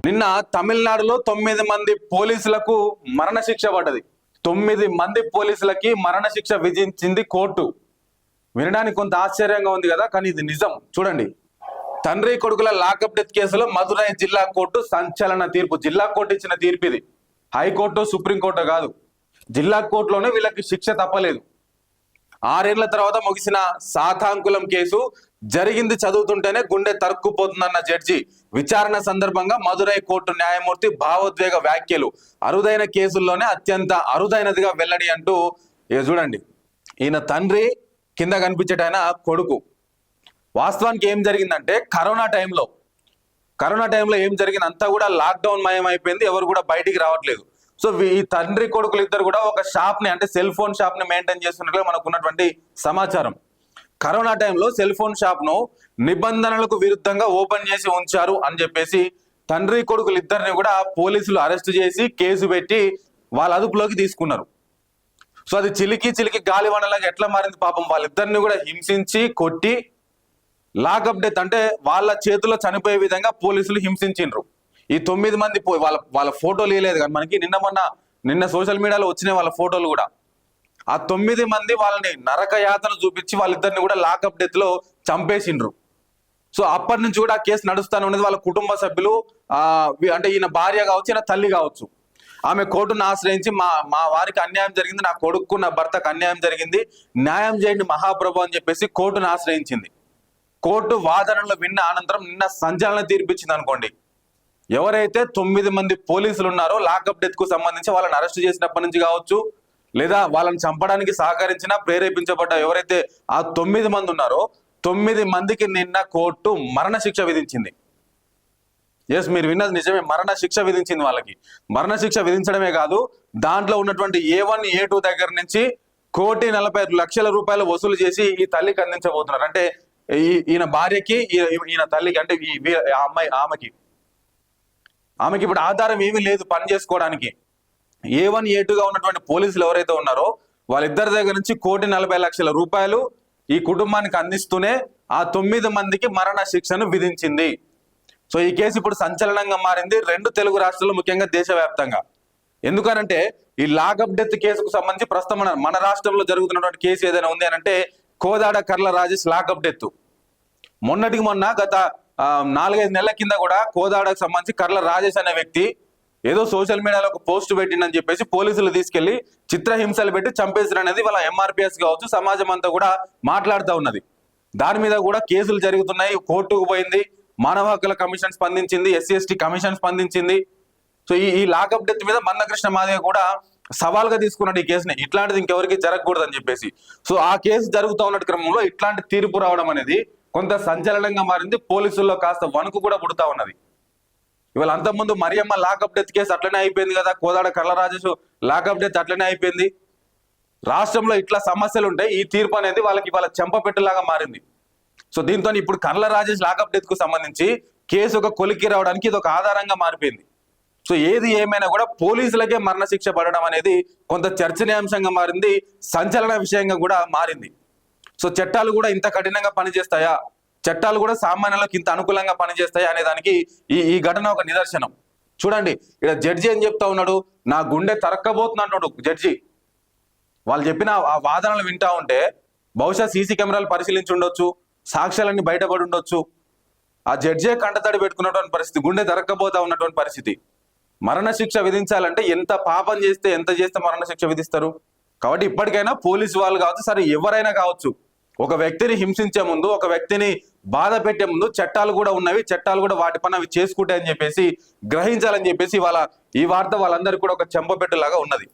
నిన్న తమిళనాడులో 9 మంది పోలీసులకు మరణశిక్ష పడ్డది. 9 మంది పోలీసులకి మరణశిక్ష విధించింది కోర్టు. వినడానికి కొంత ఆశ్చర్యంగా ఉంది కదా, కానీ ఇది నిజం. చూడండి, తండ్రి కొడుకుల లాకప్ డెత్ కేసులో మదురై జిల్లా కోర్టు సంచలన తీర్పు. జిల్లా కోర్టు ఇచ్చిన తీర్పు ఇది. హైకోర్టు సుప్రీంకోర్టు కాదు, జిల్లా కోర్టులోనే వీళ్ళకి శిక్ష తప్పలేదు. 6 ఏళ్ల తర్వాత ముగిసిన సాతాంకులం కేసు జరిగింది చదువుతుంటేనే గుండె తరుక్కుపోతుందన్న జడ్జి విచారణ సందర్భంగా మదురై కోర్టు న్యాయమూర్తి భావోద్వేగ వ్యాఖ్యలు. అరుదైన కేసుల్లోనే అత్యంత అరుదైనదిగా వెల్లడి అంటూ చూడండి, ఈయన తండ్రి కింద కనిపించేటైన కొడుకు. వాస్తవానికి ఏం జరిగిందంటే కరోనా టైంలో ఏం జరిగింది అంతా కూడా లాక్డౌన్ మయం అయిపోయింది. ఎవరు కూడా బయటికి రావట్లేదు. సో ఈ తండ్రి కొడుకులు ఇద్దరు కూడా ఒక షాప్ ని, అంటే సెల్ ఫోన్ షాప్ ని మెయింటైన్ చేస్తున్నట్లుగా మనకు ఉన్నటువంటి సమాచారం. కరోనా టైంలో సెల్ ఫోన్ షాప్ ను నిబంధనలకు విరుద్ధంగా ఓపెన్ చేసి ఉంచారు అని చెప్పేసి తండ్రి కొడుకులు ఇద్దరిని కూడా పోలీసులు అరెస్ట్ చేసి కేసు పెట్టి వాళ్ళ అదుపులోకి తీసుకున్నారు. సో అది చిలికి గాలివనలాగా ఎట్లా మారింది పాపం. వాళ్ళిద్దరిని కూడా హింసించి కొట్టి లాకప్ డెత్, అంటే వాళ్ళ చేతిలో చనిపోయే విధంగా పోలీసులు హింసించిండ్రు. ఈ 9 మంది వాళ్ళ ఫోటోలు ఇవ్వలేదు కానీ మనకి నిన్న సోషల్ మీడియాలో వచ్చినాయి వాళ్ళ ఫోటోలు కూడా. ఆ 9 మంది వాళ్ళని నరక యాతన చూపించి వాళ్ళిద్దరిని కూడా లాకప్ డెత్ లో చంపేసిండ్రు. సో అప్పటి నుంచి కూడా ఆ కేసు నడుస్తానే ఉన్నది. వాళ్ళ కుటుంబ సభ్యులు అంటే ఈయన భార్య కావచ్చు, ఈయన తల్లి కావచ్చు, ఆమె కోర్టును ఆశ్రయించి మా వారికి అన్యాయం జరిగింది, నా కొడుకు నా భర్తకు అన్యాయం జరిగింది, న్యాయం చేయండి మహాప్రభు అని చెప్పేసి కోర్టును ఆశ్రయించింది. కోర్టు వాదనలు విన్న అనంతరం నిన్న సంచలన తీర్పిచ్చింది అనుకోండి. ఎవరైతే 9 మంది పోలీసులు ఉన్నారో లాకప్ డెత్ కు సంబంధించి వాళ్ళని అరెస్ట్ చేసినప్పటి నుంచి కావచ్చు, లేదా వాళ్ళని చంపడానికి సహకరించిన ప్రేరేపించబడ్డ ఎవరైతే ఆ 9 మంది ఉన్నారో 9 మందికి నిన్న కోర్టు మరణశిక్ష విధించింది. ఎస్, మీరు విన్నది నిజమే, మరణశిక్ష విధించింది. వాళ్ళకి మరణశిక్ష విధించడమే కాదు, దాంట్లో ఉన్నటువంటి A1 A2 దగ్గర నుంచి 1,45,00,000 రూపాయలు వసూలు చేసి ఈ తల్లికి అందించబోతున్నారు. అంటే ఈయన భార్యకి, ఈయన తల్లికి, అంటే ఈ ఆమెకి ఇప్పుడు ఆధారం ఏమీ లేదు పని చేసుకోవడానికి. A1 A2గా ఉన్నటువంటి పోలీసులు ఎవరైతే ఉన్నారో వాళ్ళిద్దరి దగ్గర నుంచి 1,40,00,000 రూపాయలు ఈ కుటుంబానికి అందిస్తూనే ఆ 9 మందికి మరణ శిక్షను విధించింది. సో ఈ కేసు ఇప్పుడు సంచలనంగా మారింది 2 తెలుగు రాష్ట్రాల్లో, ముఖ్యంగా దేశవ్యాప్తంగా. ఎందుకనంటే ఈ లాకప్ డెత్ కేసుకు సంబంధించి ప్రస్తుతం మన రాష్ట్రంలో జరుగుతున్నటువంటి కేసు ఏదైనా ఉంది అని అంటే కోదాడ కర్ల రాజేష్ లాకప్ డెత్. మొన్నటికి మొన్న గత 4-5 నెలల కింద కూడా కోదాడకు సంబంధించి కర్ల రాజేష్ అనే వ్యక్తి ఏదో సోషల్ మీడియాలో ఒక పోస్ట్ పెట్టిందని చెప్పేసి పోలీసులు తీసుకెళ్లి చిత్రహింసలు పెట్టి చంపేసారు అనేది వాళ్ళ MRPS కావచ్చు, సమాజం అంతా కూడా మాట్లాడుతూ ఉన్నది. దాని మీద కూడా కేసులు జరుగుతున్నాయి, కోర్టుకు పోయింది, మానవ హక్కుల కమిషన్ స్పందించింది, SC/ST కమిషన్ స్పందించింది. సో ఈ లాకప్ డెత్ మీద మందకృష్ణ మాదిగ కూడా సవాల్గా తీసుకున్నాడు ఈ కేసుని, ఇట్లాంటిది ఇంకెవరికి జరగకూడదు అని చెప్పేసి. సో ఆ కేసు జరుగుతూ ఉన్న క్రమంలో ఇట్లాంటి తీర్పు రావడం అనేది కొంత సంచలనంగా మారింది. పోలీసుల్లో కాస్త వణుకు కూడా పుడతా ఉన్నది. ఇవాళ అంతకుముందు మరియమ్మ లాకప్ డెత్ కేసు అట్లనే అయిపోయింది కదా, కోదాడ కర్ల రాజేష్ లాకప్ డెత్ అట్లనే అయిపోయింది. రాష్ట్రంలో ఇట్లా సమస్యలు ఉంటాయి, ఈ తీర్పు అనేది వాళ్ళ చెంపపెట్టులాగా మారింది. సో దీంతో ఇప్పుడు కర్ల రాజేష్ లాకప్ డెత్ కు సంబంధించి కేసు ఒక కొలిక్కి రావడానికి ఇది ఒక ఆధారంగా మారిపోయింది. సో ఏది ఏమైనా కూడా పోలీసులకే మరణశిక్ష పడడం అనేది కొంత చర్చనీయాంశంగా మారింది, సంచలన విషయంగా కూడా మారింది. సో చట్టాలు కూడా ఇంత కఠినంగా పనిచేస్తాయా, చట్టాలు కూడా సామాన్యులకు ఇంత అనుకూలంగా పనిచేస్తాయా అనే దానికి ఈ ఘటన ఒక నిదర్శనం. చూడండి, ఇక్కడ జడ్జి ఏం చెప్తా ఉన్నాడు, నా గుండె తరక్కబోతుంది అంటున్నాడు జడ్జి. వాళ్ళు చెప్పిన ఆ వాదనలు వింటా ఉంటే బహుశా సీసీ కెమెరాలు పరిశీలించి ఉండొచ్చు, సాక్ష్యాలన్నీ బయటపడి ఉండొచ్చు. ఆ జడ్జే కంటతడి పెట్టుకున్నటువంటి పరిస్థితి, గుండె తరక్కబోతా ఉన్నటువంటి పరిస్థితి. మరణశిక్ష విధించాలంటే ఎంత పాపం చేస్తే, ఎంత చేస్తే మరణశిక్ష విధిస్తారు? కాబట్టి ఇప్పటికైనా పోలీసు వాళ్ళు కావచ్చు, సరే ఎవరైనా కావచ్చు, ఒక వ్యక్తిని హింసించే ముందు, ఒక వ్యక్తిని బాధ పెట్టే ముందు చట్టాలు కూడా ఉన్నవి, చట్టాలు కూడా వాటి పని అవి చేసుకుంటాయని చెప్పేసి గ్రహించాలని చెప్పేసి ఈ వార్త వాళ్ళందరికీ కూడా ఒక చెంపపెట్టులాగా ఉన్నది.